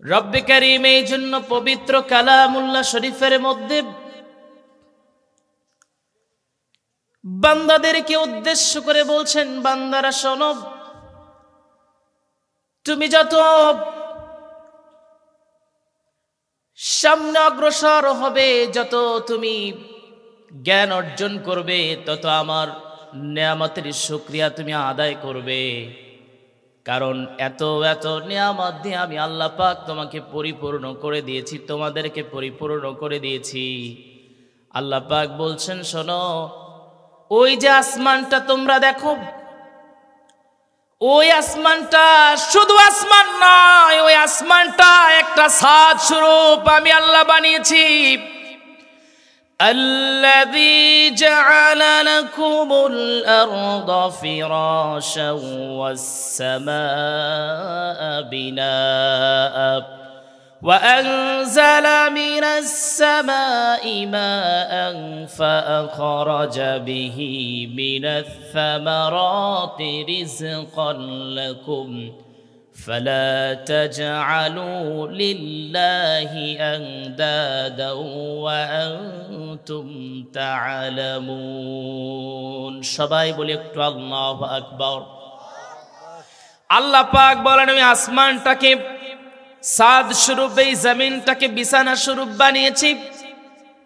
রব্বে কারীম এই জন্য পবিত্র কালামুল্লাহ শরীফের মধ্যে বান্দাদেরকে উদ্দেশ্য করে বলছেন, বান্দারা শোনো, তুমি যত সামনে অগ্রসর হবে, যত তুমি জ্ঞান অর্জন করবে, তত আমার নিয়ামতের শুকরিয়া তুমি আদায় করবে। কারণ এত এত নিয়ামত দিয়ে আমি আল্লাহ পাক তোমাকে পরিপূর্ণ করে দিয়েছি, তোমাদেরকে পরিপূর্ণ করে দিয়েছি। আল্লাহ পাক বলছেন, শোনো, ওই যে আসমানটা তোমরা দেখো, ওই আসমানটা শুধু আসমান নয়, ওই আসমানটা একটা ছাদ স্বরূপ আমি আল্লাহ বানিয়েছি। الذي جعل لكم الأرض فراشا والسماء بناء وأنزل من السماء ماء فأخرج به من الثمرات رزقا لكم فلا تجعلوا لله أندادا وأنتم تعلمون সবাই বলি একটু আল্লাহু আকবার। আল্লাহ পাক বলেন, আমি আসমানটাকে ছাদ স্বরূপ, এই জমিনটাকে বিছানা স্বরূপ বানিয়েছি।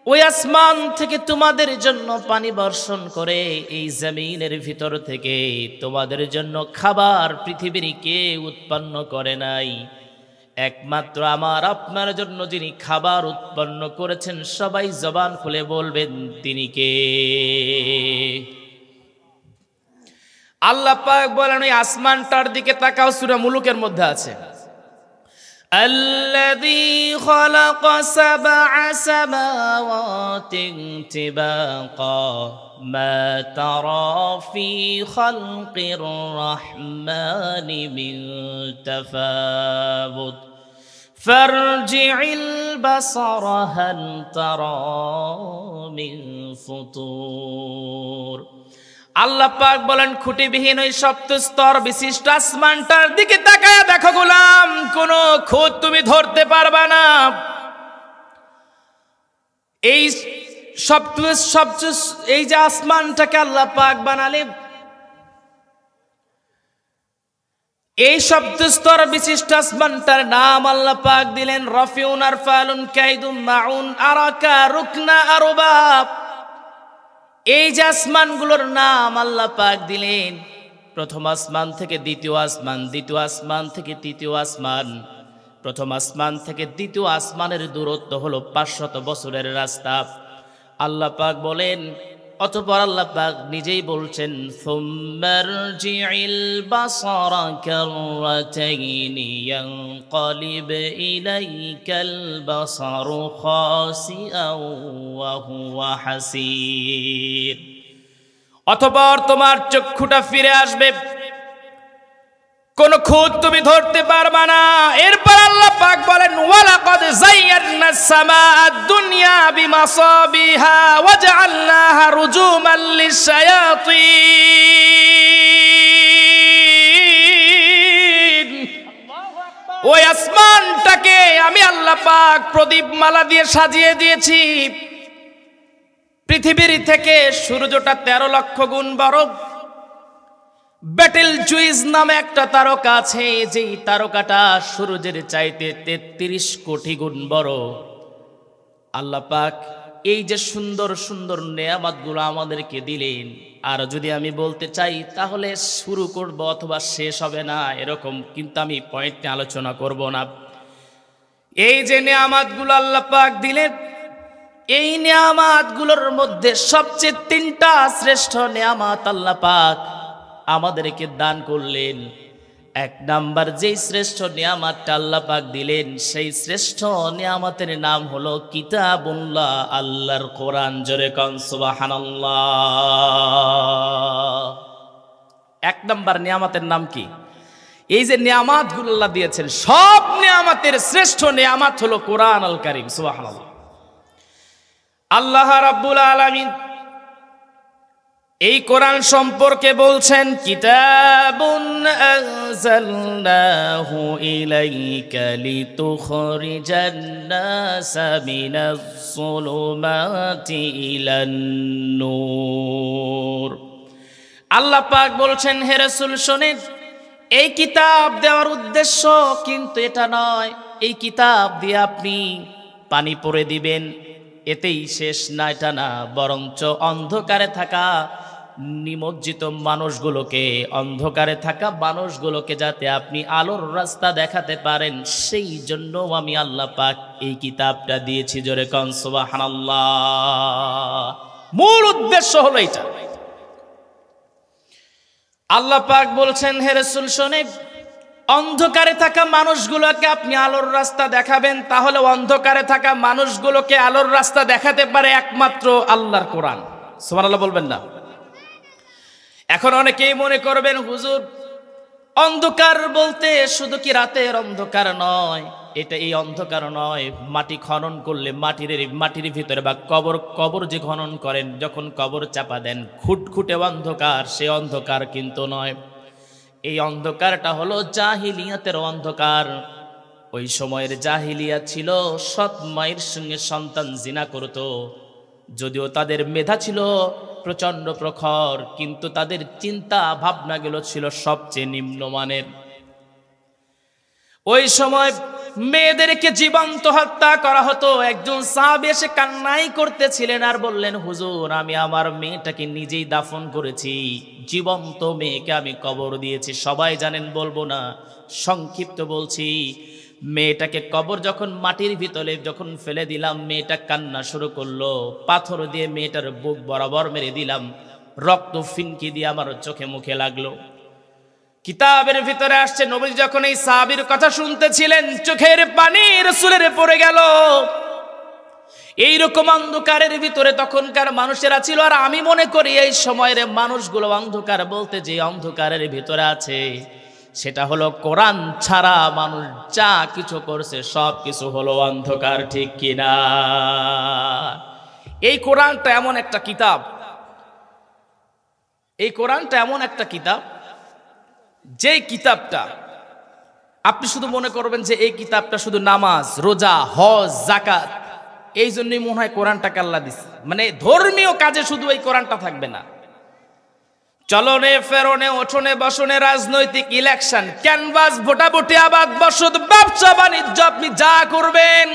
ওই আসমান থেকে তোমাদের জন্য পানি বর্ষণ করে, এই জমিনের ভিতর থেকে তোমাদের জন্য খাবার পৃথিবীর কেউ উৎপন্ন করে নাই। একমাত্র আমার আপনার জন্য যিনি খাবার উৎপন্ন করেছেন, সবাই জবান খুলে বলবেন তিনি কে? আল্লাহ পাক বলেন, ওই আসমানটার দিকে তাকাও, সূরা মুলুকের মধ্যে আছে, الذي خلق سبع سماوات طباقا ما ترى في خلق الرحمن من تفاوت فارجع البصر هل ترى من فطور। আল্লাহ পাক বলেন, খুঁটিবিহীন ওই সপ্ত স্তর বিশিষ্ট আসমানটার দিকে তাকায়া দেখো গোলাম, কোনো খুঁত তুমি ধরতে পারবা না। এই এই যে আসমানটাকে আল্লাহ পাক বানালেন, এই সপ্ত স্তর বিশিষ্ট আসমানটার নাম আল্লাহ পাক দিলেন রফিউন, আরফালুন, কাইদুম, মাউন, আরাকা, রুকনা, আরবাব। এই যে আসমানগুলোর নাম আল্লাহ পাক দিলেন, প্রথম আসমান থেকে দ্বিতীয় আসমান, দ্বিতীয় আসমান থেকে তৃতীয় আসমান, প্রথম আসমান থেকে দ্বিতীয় আসমানের দূরত্ব হলো 500 বছরের রাস্তা। আল্লাহ পাক বলেন, অতঃপর আল্লাহ পাক নিজেই বলছেন, সুম্মারজি'ল বাসারা কাররাতাইনি ইয়ানকালিব ইলাইকাল বাসারু খাসিআন ওয়া হুয়া হাসীর। অতঃপর তোমার চক্ষুটা ফিরে আসবে, কোন খুঁত তুমি ধরতে পারবা না। এরপর আল্লাহ পাক বলেন, ওয়ালাকাদ যায়্যানাস সামাআদ দুনিয়া বিমাসাবিহা ওয়া জাআলনাহা রুজুমান লিশ-শায়াতিন। ওই আসমানটাকে আমি আল্লাহ পাক প্রদীপমালা দিয়ে সাজিয়ে দিয়েছি। পৃথিবীর থেকে সূর্যটা 13 লক্ষ গুণ বড়। ব্যাটেল জুইস নামে একটা তারকা আছে, যেই তারকাটা সূর্যের চাইতে 33 কোটি গুণ বড়। আল্লাহ পাক এই যে সুন্দর সুন্দর নেয়ামতগুলো আমাদেরকে দিলেন, আর যদি আমি বলতে চাই তাহলে শুরু করব অথবা শেষ হবে না এরকম, কিন্তু আমি পয়েন্ট নিয়ে আলোচনা করব না। এই যে নেয়ামতগুলো আল্লাহ পাক দিলেন, এই নেয়ামতগুলোর মধ্যে সবচেয়ে 3টা শ্রেষ্ঠ নেয়ামত আল্লাহ পাক আমাদেরকে দান করলেন। 1 নাম্বার যেই শ্রেষ্ঠ নিয়ামতটা আল্লাহ পাক দিলেন, সেই শ্রেষ্ঠ নিয়ামতের নাম হলো কিতাবুল্লাহ, আল্লাহর কোরআন। জোরে কোন সুবহানাল্লাহ। 1 নাম্বার নিয়ামতের নাম কি? এই যে নিয়ামতগুলো আল্লাহ দিয়েছেন, সব নিয়ামতের শ্রেষ্ঠ নিয়ামত হলো কোরআন আল কারীম। সুবহানাল্লাহ। আল্লাহ রাব্বুল আলামিন এই কোরআন সম্পর্কে বলছেন কিতাবুন আনজালনাহু ইলাইকা লিতুখরিজান নাসা মিনাজ যুলুমাতি ইলান নূর। আল্লাহ পাক বলছেন, হে রাসূল শোনেন, এই কিতাব দেওয়ার উদ্দেশ্য কিন্তু এটা নয় এই কিতাব দিয়ে আপনি পানি পরে দিবেন এতেই শেষ না, এটা না, বরঞ্চ অন্ধকারে থাকা নিমজ্জিত মানুষগুলোকে, অন্ধকারে থাকা মানুষগুলোকে যাতে আপনি আলোর রাস্তা দেখাতে পারেন, সেই জন্য আমি আল্লাহ পাক এই কিতাবটা দিয়েছি। জোরে কোন সুবহানাল্লাহ। মূল উদ্দেশ্য হলো এটা। আল্লাহ পাক বলছেন, হে রাসূল শোনেন, অন্ধকারে থাকা মানুষগুলোকে আপনি আলোর রাস্তা দেখাবেন, তাহলে অন্ধকারে থাকা মানুষগুলোকে আলোর রাস্তা দেখাতে পারে একমাত্র আল্লাহর কোরআন। সুবহানাল্লাহ বলবেন না? এখন অনেকেই মনে করবেন, হুজুর অন্ধকার বলতে শুধু কি রাতের অন্ধকার নয়, এটা এই অন্ধকার নয়, মাটি খনন করলে মাটির ভিতরে বা কবর যে খনন করেন, যখন কবর চাপা দেন খুটখুটে অন্ধকার, সে অন্ধকার কিন্তু নয়। এই অন্ধকারটা হলো জাহিলিয়াতের অন্ধকার। ওই সময়ের জাহিলিয়াত ছিল সৎ মায়ের সঙ্গে সন্তান জিনা করত। যদিও তাদের মেধা ছিল প্রচন্ড প্রখর, কিন্তু তাদের চিন্তা ভাবনাগুলো ছিল সবচেয়ে নিম্নমানের। ওই সময় মেয়েদেরকে জীবন্ত হত্যা করা হতো। একজন সাহাবী এসে কান্নাই করতেছিলেন আর বললেন, হুজুর আমি আমার মেয়েটাকে নিজেই দাফন করেছি, জীবন্ত মেয়েকে আমি কবর দিয়েছি। সবাই জানেন, বলবো না, সংক্ষিপ্ত বলছি। মেয়েটাকে কবর যখন মাটির ভিতরে যখন ফেলে দিলাম, মেয়েটা কান্না শুরু করলো। পাথর দিয়ে মেয়েটার বুক বরাবর মেরে দিলাম, রক্ত ফিনকি দিয়ে আমার চোখে মুখে লাগলো। কিতাবের ভিতরে আসছে, নবী যখন এই সাহাবীর কথা শুনতেছিলেন, চোখের পানি রাসূলের পড়ে গেল। এইরকম অন্ধকারের ভিতরে তখনকার মানুষেরা ছিল। আর আমি মনে করি এই সময়ের মানুষগুলো অন্ধকার বলতে যে অন্ধকারের ভিতরে আছে, সেটা হলো কোরআন ছাড়া মানুষ যা কিছু করছে সব কিছু হলো অন্ধকার, ঠিক কিনা? এই কোরআনটা এমন একটা কিতাব, এই কোরআনটা এমন একটা কিতাব, যেই কিতাবটা আপনি শুধু মনে করবেন যে এই কিতাবটা শুধু নামাজ, রোজা, হজ, যাকাত, এই জন্যই মনে হয় কোরআনটাকে আল্লাহ দিছে। মানে ধর্মীয় কাজে শুধু এই কোরআনটা থাকবে না, চলনে ফেরনে ওঠনে বসনে, রাজনৈতিক ইলেকশন, ক্যানভাস, ভোটাভুটি, আবাদ বসত, ব্যবসা বাণিজ্য, আপনি যা করবেন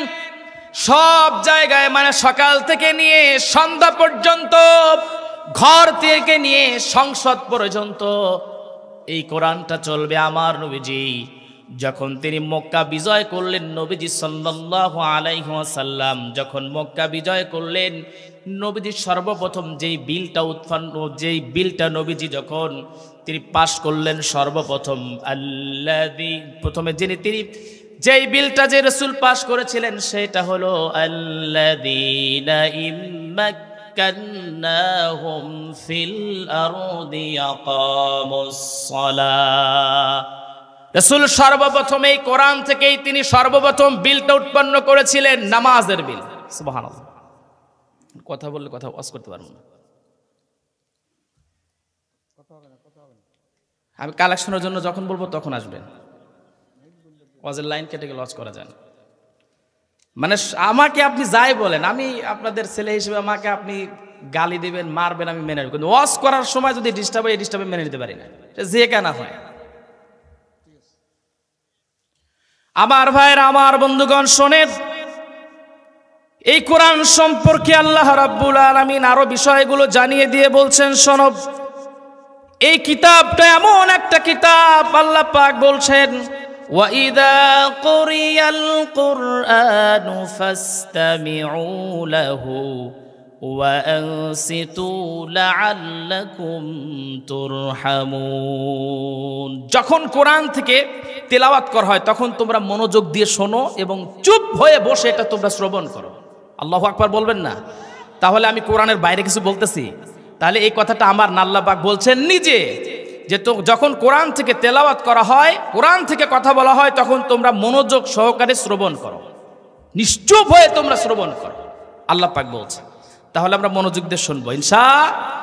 সব জায়গায়, মানে সকাল থেকে নিয়ে সন্ধ্যা পর্যন্ত, ঘর থেকে নিয়ে সংসদ পর্যন্ত এই কোরআনটা চলবে। আমার নবীজি যখন তিনি মক্কা বিজয় করলেন, নবীজি সাল্লাল্লাহু আলাইহি ওয়াসাল্লাম যখন মক্কা বিজয় করলেন, নবীজি সর্বপ্রথম যেই বিলটা নবীজি যখন তিনি পাশ করলেন, সর্বপ্রথম প্রথমে তিনি যেই বিলটা যে রাসূল পাশ করেছিলেন, সেটা হলো আল্লাযীনা ইম্মাক্কান্নাহুম ফিল আরদি ইয়াকামুস সালাহ। রাসূল সর্বপ্রথম এই কোরআন থেকেই তিনি সর্বপ্রথম বিলটা উৎপন্ন করেছিলেন, নামাজের বিল। সুবহানাল্লাহ। কথা বললে কথা ওয়াজ করতে পারবো না, আমি কালেকশনের জন্য যখন বলবো তখন আসবেন, ওয়াজের লাইন কেটে গেলে ওয়াজ করা যায় না। মানে আমাকে আপনি যাই বলেন, আমি আপনাদের ছেলে হিসেবে আমাকে আপনি গালি দিবেন, মারবেন, আমি মেনে নেব, কিন্তু ওয়াজ করার সময় যদি ডিস্টার্ব হয়, এই ডিস্টার্বে মেনে নিতে পারি না, যে কেন হয়। আমার ভাইয়ের, আমার বন্ধুগণ শোনেন, এই কোরআন সম্পর্কে আল্লাহ রাব্বুল আলামিন আরো বিষয়গুলো জানিয়ে দিয়ে বলছেন, শোনো, এই কিতাবটা এমন একটা কিতাব, আল্লাহ পাক বলছেন, ওয়াইদা কুরিয়াল কুরআনু ফাসতামিউ লাহু ওয়া আনসিতু লাআল্লাকুম তুরহামুন। যখন কোরআন থেকে তেলাওয়াত করা হয় তখন তোমরা মনোযোগ দিয়ে শোনো এবং চুপ হয়ে বসে এটা তোমরা শ্রবণ করো। আল্লাহু আকবার বলবেন না? তাহলে আমি কোরআনের বাইরে কিছু বলতেছি? তাহলে এই কথাটা আমার না, আল্লাহ পাক বলছেন নিজে, যে তো যখন কোরআন থেকে তেলাওয়াত করা হয়, কোরআন থেকে কথা বলা হয়, তখন তোমরা মনোযোগ সহকারে শ্রবণ করো, নিশ্চুপ হয়ে তোমরা শ্রবণ করো, আল্লাহ পাক বলছে। তাহলে আমরা মনোযোগ দিয়ে শুনবো ইনশাআল্লাহ।